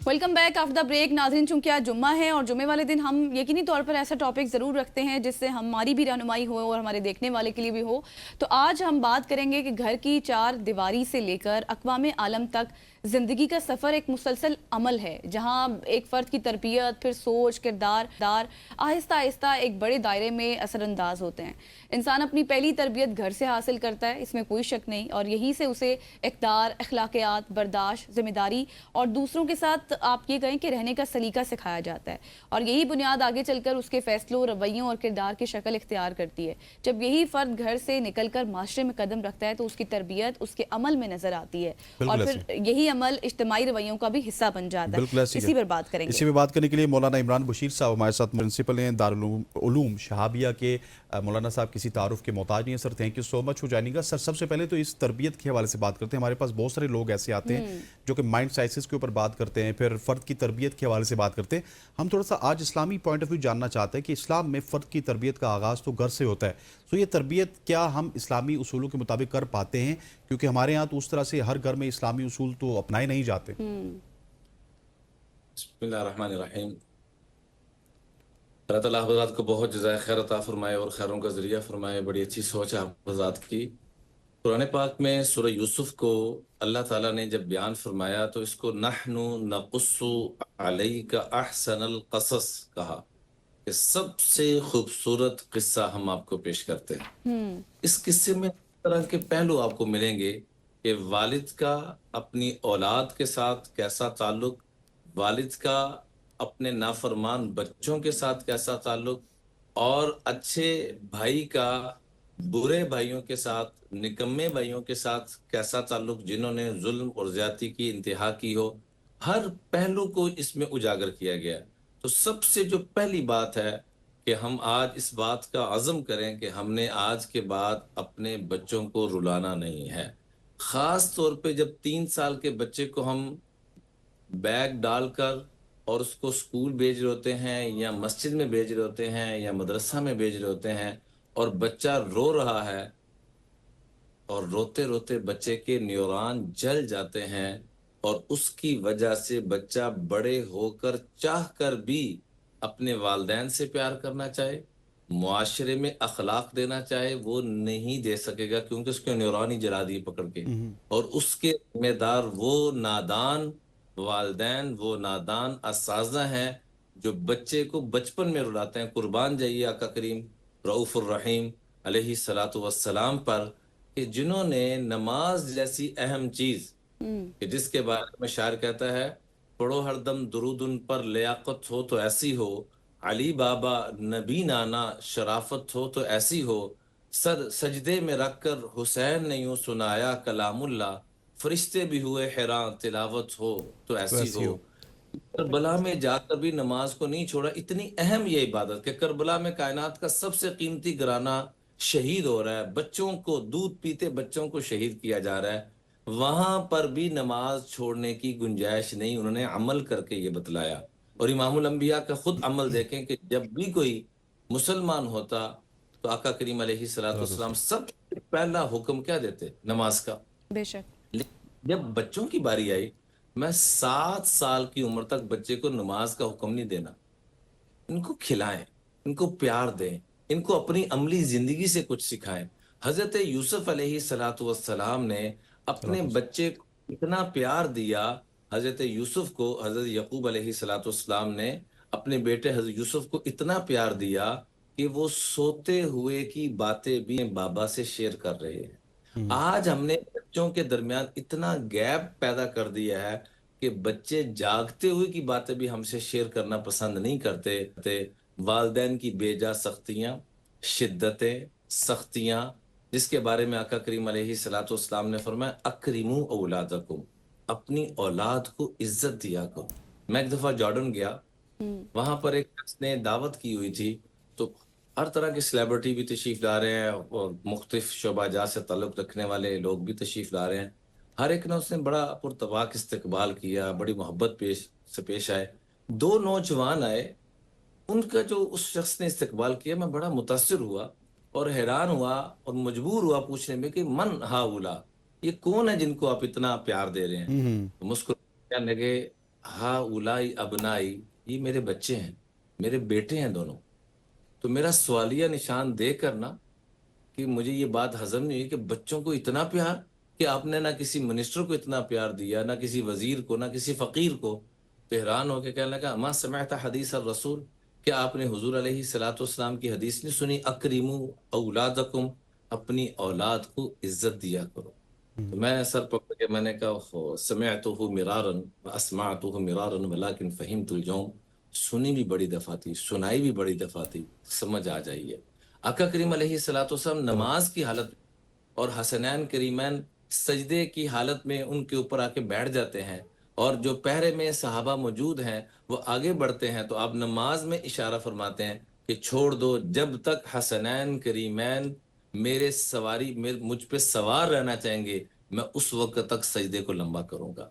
Welcome back after the break. नाज़रीन, चूंकि आज जुम्मा है और जुम्मे वाले दिन हम यकीनी तौर पर ऐसा टॉपिक ज़रूर रखते हैं जिससे हमारी भी रहनुमाई हो और हमारे देखने वाले के लिए भी हो। तो आज हम बात करेंगे कि घर की चार दीवारी से लेकर अक़वाम आलम तक ज़िंदगी का सफ़र एक मुसलसल अमल है, जहाँ एक फ़र्द की तरबियत, फिर सोच, किरदार आहिस्ता आहिस्ता एक बड़े दायरे में असरअंदाज होते हैं। इंसान अपनी पहली तरबियत घर से हासिल करता है, इसमें कोई शक नहीं, और यहीं से उसे इक़्तिदार, अखलाकियात, बर्दाश्त, ज़िम्मेदारी और दूसरों के साथ आप ये कहें कि रहने का सलीका सिखाया जाता है। और यही बुनियाद आगे चलकर उसके फ़ैसलों, रवैयों और किरदार की शक्ल इख्तियार करती है। जब यही फ़र्द घर से निकल कर माशरे में कदम रखता है तो उसकी तरबियत उसके अमल में नज़र आती है, और फिर यही अमल इज्तिमाई रवैयों का भी हिस्सा बन जाता है। इसी पर बात करेंगे। इसी पे बात करने के लिए मौलाना इमरान बशीर साहब हमारे साथ प्रिंसिपल हैं दारुल उलूम शहाबिया के। मौलाना साहब किसी तारुफ के मोहताज नहीं है। Sir, thank you so much for joining us. Sir, सबसे पहले तो इस तरबियत के हवाले से बात करते हैं। हमारे पास बहुत सारे लोग ऐसे आते हैं जो कि माइंड साइंसेस के ऊपर बात करते हैं, फिर फ़र्द की तरबियत के हवाले से बात करते हैं। हम थोड़ा सा आज इस्लामी पॉइंट ऑफ व्यू जानना चाहते हैं कि इस्लाम में फ़र्द की तरबियत का आगाज़ तो घर से होता है, तो ये तरबियत क्या हम इस्लामी उसूलों के मुताबिक कर पाते हैं? क्योंकि हमारे यहाँ तो उस तरह से हर घर में इस्लामी उसूल तो अपनाए नहीं जाते। बिस्मिल्लाहिर्रहमानिर्रहीम। अल्लाह ताला हज़रात को बहुत जज़ाए खैर अता फरमाए और खैरों का ज़रिया फरमाए। बड़ी अच्छी सोच है हज़रात की। कुरान पाक में सूरह यूसुफ को अल्लाह ताला ने जब बयान फरमाया तो इसको नहनु नक़ुस्सु अलैका अहसनल क़सस कहा कि सबसे खूबसूरत किस्सा हम आपको पेश करते हैं। इस किस्से में तरह के पहलू आपको मिलेंगे कि वालिद का अपनी औलाद के साथ कैसा ताल्लुक, वालिद का अपने नाफरमान बच्चों के साथ कैसा ताल्लुक, और अच्छे भाई का बुरे भाइयों के साथ, निकम्मे भाइयों के साथ कैसा ताल्लुक, जिन्होंने जुल्म और ज्यादती की इंतहा की हो। हर पहलू को इसमें उजागर किया गया। तो सबसे जो पहली बात है कि हम आज इस बात का अज़म करें कि हमने आज के बाद अपने बच्चों को रुलाना नहीं है। ख़ास तौर पे जब 3 साल के बच्चे को हम बैग डालकर और उसको स्कूल भेज रहे होते हैं या मस्जिद में भेज रहे होते हैं या मदरसा में भेज रहे होते हैं और बच्चा रो रहा है और रोते रोते बच्चे के न्यूरॉन जल जाते हैं और उसकी वजह से बच्चा बड़े होकर चाह कर भी अपने वालिदैन से प्यार करना चाहे, मुआशरे में अखलाक देना चाहे, वो नहीं दे सकेगा क्योंकि उसके न्यूरॉन ही जला दिए पकड़ के। और उसके जिम्मेदार वो नादान वालिदैन, वो नादान असाज़ा हैं जो बच्चे को बचपन में रुलाते हैं। कुर्बान जाइए आका करीम रऊफ़ुर रहीम अलैहि सलातु वस्सलाम पर कि जिन्होंने नमाज जैसी अहम चीज कि जिसके बारे में शायर कहता है, पढ़ो हरदम दुरूद उन पर, लियाकत हो तो ऐसी हो, अली बाबा नबी नाना शराफत हो तो ऐसी हो, सर सजदे में रखकर हुसैन ने यूं सुनाया कलामुल्ला, फरिश्ते भी हुए हैरान तिलावत हो तो ऐसी वैसी हो। हो। करबला में जाकर भी नमाज को नहीं छोड़ा। इतनी अहम ये इबादत कि करबला में कायनात का सबसे कीमती घराना शहीद हो रहा है, बच्चों को, दूध पीते बच्चों को शहीद किया जा रहा है, वहां पर भी नमाज छोड़ने की गुंजाइश नहीं। उन्होंने अमल करके ये बतलाया। और इमामुल अंबिया का खुद अमल देखें कि जब भी कोई मुसलमान होता तो आका करीम अलैहिस्सलातु वस्सलाम सबसे पहला हुक्म क्या देते? नमाज का। बेशक। लेकिन जब बच्चों की बारी आई, मैं 7 साल की उम्र तक बच्चे को नमाज का हुक्म नहीं देना। इनको खिलाएं, इनको प्यार दें, इनको अपनी अमली जिंदगी से कुछ सिखाएं। हजरत यूसुफ अलैहि सलातु वस्सलाम ने अपने बच्चे को इतना प्यार दिया। हजरत यूसुफ को हजरत यकूब अलैहि सलातु वस्सलाम ने अपने बेटे हजरत यूसुफ को इतना प्यार दिया कि वो सोते हुए की बातें भी बाबा से शेयर कर रहे हैं। आज हमने बच्चों के दरमियान इतना गैप पैदा कर दिया है कि बच्चे जागते हुए की बातें भी हमसे शेयर करना पसंद नहीं करते। वालिदैन की बेजा सख्तियां, शिद्दतें, सख्तियां, जिसके बारे में आका करीम अलैहि सलातो वस्सलाम ने फरमाया अकरिमू औलादकुम, अपनी औलाद को इज्जत दिया करो। मैं एक दफा जॉर्डन गया, वहां पर एक शख्स ने दावत की हुई थी, तो हर तरह के सेलिब्रिटी भी तशरीफ ला रहे हैं और मुख्तलिफ शोबाजात से ताल्लुक रखने वाले लोग भी तशरीफ ला रहे हैं। हर एक ने उसने बड़ा पुरतवाक इस्तकबाल किया, बड़ी मोहब्बत पेश आए। 2 नौजवान आए, उनका जो उस शख्स ने इस्तकबाल किया, मैं बड़ा मुतासिर हुआ और हैरान हुआ और मजबूर हुआ पूछने में कि मन हाउला, ये कौन है जिनको आप इतना प्यार दे रहे हैं? तो मुस्कुराने लगे, ہا اولائی ابنائی، یہ میرے بچے ہیں، میرے بیٹے ہیں دونوں. تو میرا سوالیہ نشان دے کر نا کہ مجھے یہ بات ہضم نہیں ہوئی کہ بچوں کو اتنا پیار، کہ آپ نے نہ کسی منسٹر کو اتنا پیار دیا، نہ کسی وزیر کو، نہ کسی فقیر کو. تو حیران ہو کے کہنے لگا اما سمعت حدیث الرسول، کیا آپ نے حضور علیہ الصلوۃ والسلام کی حدیث نہیں سنی؟ اکرموا اولادکم، اپنی اولاد کو عزت دیا کرو. تو میں نے سر پکڑ کے میں نے کہا سمعتہ مرارا واسمعتہ مرارا ولکن فہمت اليوم، سنی بھی بڑی دفعہ تھی، سنائی بھی بڑی دفعہ تھی، سمجھ آ جائیے. آقا کریم علیہ الصلوۃ والسلام نماز کی حالت اور حسنین کریمین سجدے کی حالت میں ان کے اوپر آ کے بیٹھ جاتے ہیں، اور جو پہرے میں صحابہ موجود ہیں وہ آگے بڑھتے ہیں، تو آپ نماز میں اشارہ فرماتے ہیں کہ چھوڑ دو، جب تک حسنین کریمین میرے سواری مجھ پہ سوار رہنا چاہیں گے میں اس وقت تک سجدے کو لمبا کروں گا.